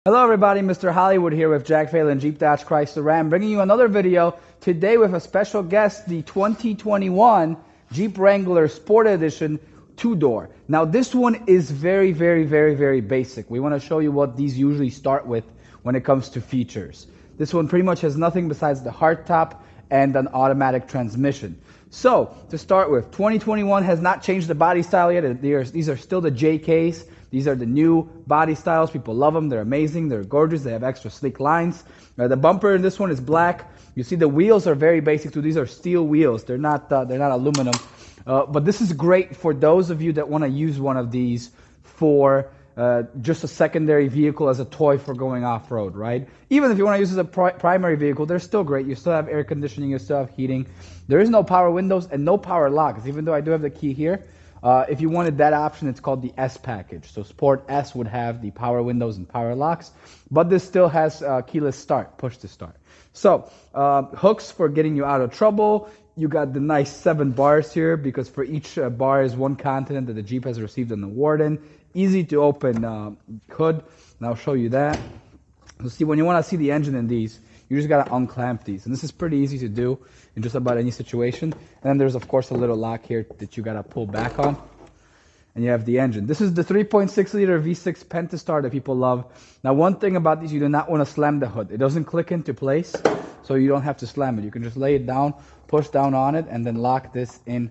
Hello everybody, Mr. Hollywood here with Jack Phelan, Jeep Chrysler Ram, bringing you another video today with a special guest, the 2021 Jeep Wrangler Sport Edition two-door. Now this one is very basic. We want to show you what these usually start with when it comes to features. This one pretty much has nothing besides the hardtop and an automatic transmission. So, to start with, 2021 has not changed the body style yet. These are still the JKs. These are the new body styles. People love them. They're amazing. They're gorgeous. They have extra sleek lines. The bumper in this one is black. You see the wheels are very basic too. These are steel wheels. They're not aluminum. But this is great for those of you that want to use one of these for just a secondary vehicle as a toy for going off-road, right? Even if you want to use it as a primary vehicle, they're still great. You still have air conditioning. You still have heating. There is no power windows and no power locks, even though I do have the key here. If you wanted that option, it's called the S package. So Sport S would have the power windows and power locks, but this still has keyless start, push to start. So hooks for getting you out of trouble. You got the nice 7 bars here because for each bar is one continent that the Jeep has received an award in. Easy to open hood, and I'll show you that. So see, when you want to see the engine in these, you just got to unclamp these. And this is pretty easy to do in just about any situation. And then there's, of course, a little lock here that you got to pull back on. And you have the engine. This is the 3.6 liter V6 Pentastar that people love. Now, one thing about these, you do not want to slam the hood. It doesn't click into place, so you don't have to slam it. You can just lay it down, push down on it, and then lock this in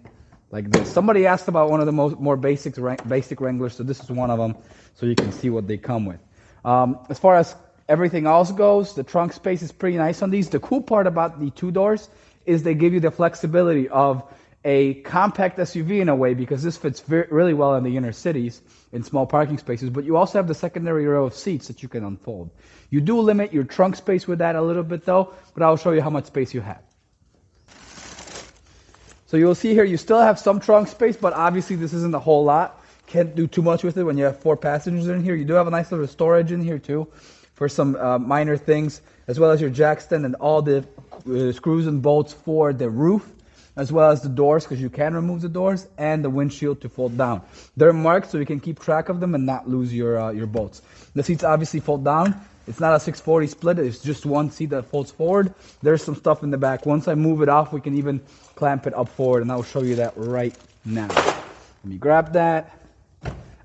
like this. Somebody asked about one of the more basic Wranglers, so this is one of them, so you can see what they come with. As far as everything else goes, the trunk space is pretty nice on these. The cool part about the two doors is they give you the flexibility of a compact SUV in a way, because this fits really well in the inner cities in small parking spaces, but you also have the secondary row of seats that you can unfold. You do limit your trunk space with that a little bit though, but I'll show you how much space you have. So you'll see here you still have some trunk space, but obviously this isn't a whole lot. Can't do too much with it when you have 4 passengers in here. You do have a nice little storage in here too for some minor things, as well as your jack stand and all the screws and bolts for the roof, as well as the doors, because you can remove the doors, and the windshield to fold down. They're marked so you can keep track of them and not lose your bolts. The seats obviously fold down. It's not a 640 split. It's just one seat that folds forward. There's some stuff in the back. Once I move it off, we can even clamp it up forward, and I'll show you that right now. Let me grab that.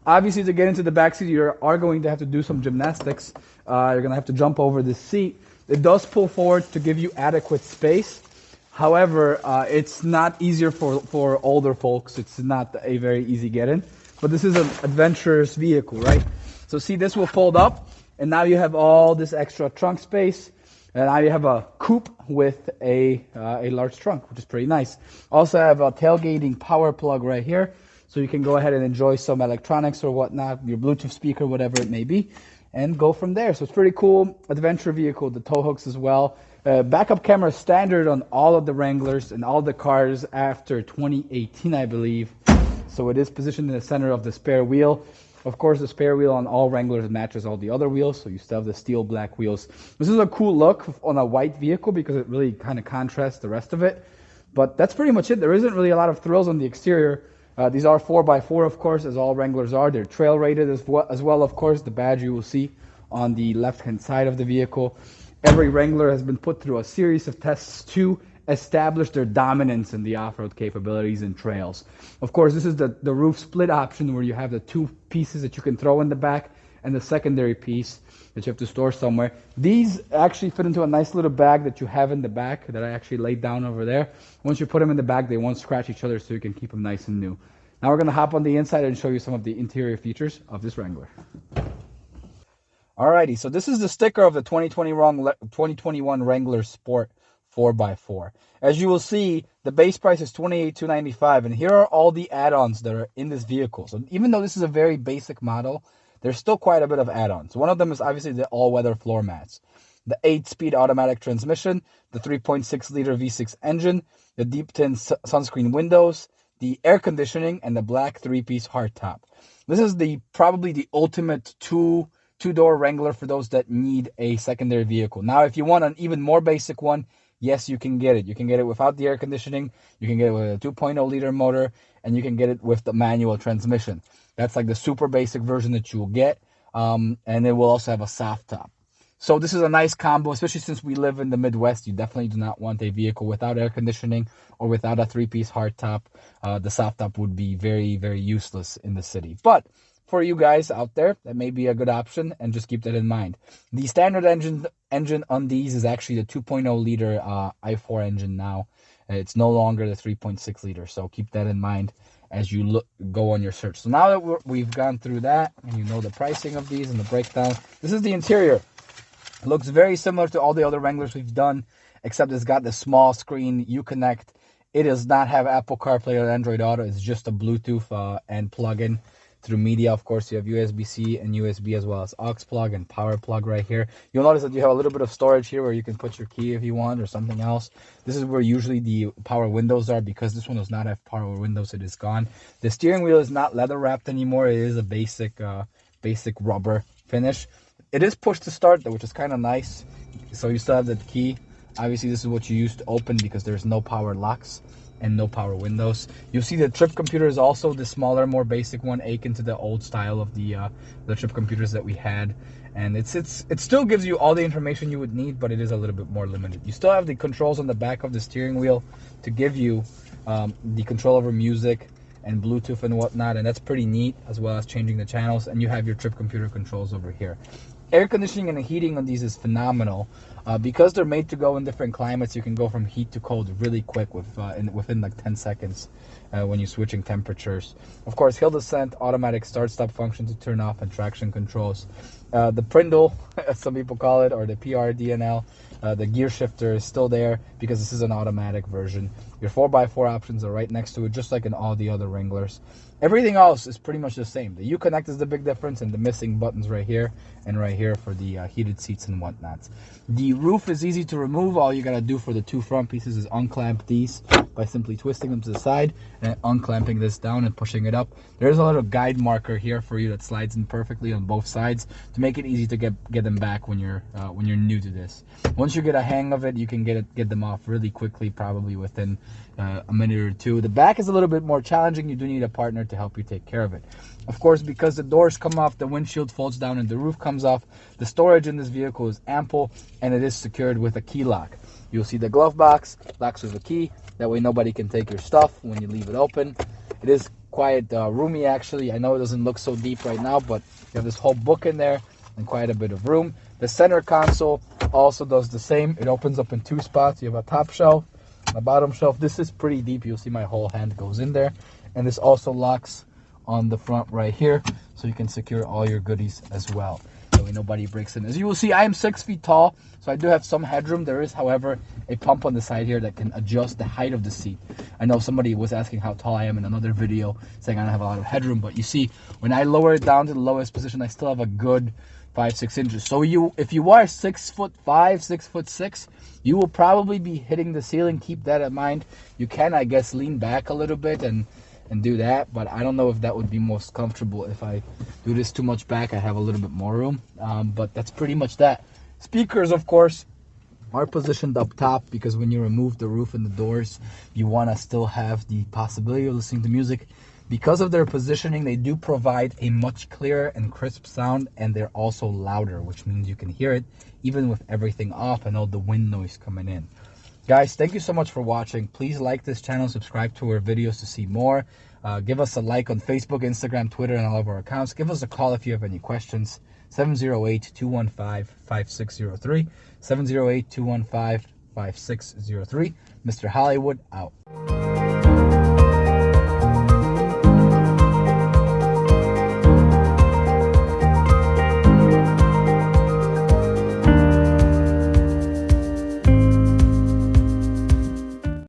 Obviously, to get into the back seat, you are going to have to do some gymnastics. You're going to have to jump over the seat. It does pull forward to give you adequate space. However, it's not easier for older folks. It's not a very easy get-in. But this is an adventurous vehicle, right? So see, this will fold up, and now you have all this extra trunk space. And now you have a coupe with a large trunk, which is pretty nice. Also have a tailgating power plug right here, so you can go ahead and enjoy some electronics or whatnot, your Bluetooth speaker, whatever it may be, and go from there. So it's pretty cool adventure vehicle. The tow hooks as well. Backup camera standard on all of the Wranglers and all the cars after 2018, I believe. So it is positioned in the center of the spare wheel. Of course, the spare wheel on all Wranglers matches all the other wheels, so you still have the steel black wheels. This is a cool look on a white vehicle because it really kind of contrasts the rest of it. But that's pretty much it. There isn't really a lot of thrills on the exterior. These are 4x4, of course, as all Wranglers are. They're trail rated as well, of course. The badge you will see on the left-hand side of the vehicle. Every Wrangler has been put through a series of tests to establish their dominance in the off-road capabilities and trails. Of course, this is the roof split option where you have the 2 pieces that you can throw in the back and the secondary piece that you have to store somewhere. These actually fit into a nice little bag that you have in the back that I actually laid down over there. Once you put them in the bag, they won't scratch each other, so you can keep them nice and new. Now we're going to hop on the inside and show you some of the interior features of this Wrangler. Alrighty, so this is the sticker of the 2021 Wrangler Sport 4x4. As you will see, the base price is $28,295, and here are all the add-ons that are in this vehicle. So even though this is a very basic model, there's still quite a bit of add-ons. One of them is obviously the all-weather floor mats, the 8-speed automatic transmission, the 3.6 liter V6 engine, the deep tint sunscreen windows, the air conditioning, and the black 3-piece hardtop. This is probably the ultimate two-door Wrangler for those that need a secondary vehicle. Now, if you want an even more basic one, yes, you can get it. You can get it without the air conditioning. You can get it with a 2.0 liter motor, and you can get it with the manual transmission. That's like the super basic version that you will get. and it will also have a soft top. So this is a nice combo, especially since we live in the Midwest. You definitely do not want a vehicle without air conditioning or without a 3-piece hardtop. The soft top would be very, very useless in the city. But for you guys out there, that may be a good option, and just keep that in mind. The standard engine on these is actually the 2.0 liter i4 engine now. It's no longer the 3.6 liter, so keep that in mind as you go on your search. So now that we've gone through that, and you know the pricing of these and the breakdown, this is the interior. It looks very similar to all the other Wranglers we've done, except it's got the small screen Uconnect. It does not have Apple CarPlay or Android Auto. It's just a Bluetooth and plug-in through media. Of course, you have USB-C and USB, as well as aux plug and power plug right here. You'll notice that you have a little bit of storage here where you can put your key if you want, or something else. This is where usually the power windows are. Because this one does not have power windows, it is gone. The steering wheel is not leather wrapped anymore. It is a basic rubber finish. It is push to start though, which is kind of nice. So you still have the key. Obviously, this is what you use to open, because there's no power locks and no power windows. You'll see the trip computer is also the smaller, more basic one, akin to the old style of the trip computers that we had. And it still gives you all the information you would need, but it is a little bit more limited. You still have the controls on the back of the steering wheel to give you the control over music and Bluetooth and whatnot, and that's pretty neat, as well as changing the channels. And you have your trip computer controls over here. Air conditioning and heating on these is phenomenal. Because they're made to go in different climates, you can go from heat to cold really quick within like 10 seconds when you're switching temperatures. Of course, hill descent, automatic start-stop function to turn off, and traction controls. The Prindle, as some people call it, or the PRDNL, the gear shifter is still there because this is an automatic version. Your 4x4 options are right next to it, just like in all the other Wranglers. Everything else is pretty much the same. The Uconnect is the big difference, and the missing buttons right here and right here for the heated seats and whatnot. The roof is easy to remove. All you gotta do for the two front pieces is unclamp these by simply twisting them to the side and unclamping this down and pushing it up. There's a little guide marker here for you that slides in perfectly on both sides to make it easy to get them back when you're new to this. Once you get a hang of it, you can get them off really quickly, probably within a minute or two. The back is a little bit more challenging. You do need a partner to help you take care of it. Of course, because the doors come off, the windshield folds down, and the roof comes off, the storage in this vehicle is ample, and it is secured with a key lock. You'll see the glove box locks with a key. That way nobody can take your stuff when you leave it open. It is quite roomy, actually. I know it doesn't look so deep right now, but you have this whole book in there and quite a bit of room. The center console also does the same. It opens up in two spots. You have a top shelf, a bottom shelf. This is pretty deep. You'll see my whole hand goes in there. And this also locks on the front right here, so you can secure all your goodies as well. That way nobody breaks in. As you will see, I am 6 feet tall, so I do have some headroom. There is, however, a pump on the side here that can adjust the height of the seat. I know somebody was asking how tall I am in another video, saying I don't have a lot of headroom, but you see, when I lower it down to the lowest position, I still have a good 5-6 inches. So if you are 6'5", 6'6", you will probably be hitting the ceiling. Keep that in mind. You can, I guess, lean back a little bit and do that, but I don't know if that would be most comfortable. If I do this too much back, I have a little bit more room, but that's pretty much that. Speakers, of course, are positioned up top, because when you remove the roof and the doors, you want to still have the possibility of listening to music. Because of their positioning, they do provide a much clearer and crisp sound, and they're also louder, which means you can hear it even with everything off and all the wind noise coming in. Guys, thank you so much for watching. Please like this channel, subscribe to our videos to see more. Give us a like on Facebook, Instagram, Twitter, and all of our accounts. Give us a call if you have any questions. 708-215-5603. 708-215-5603. Mr. Hollywood, out.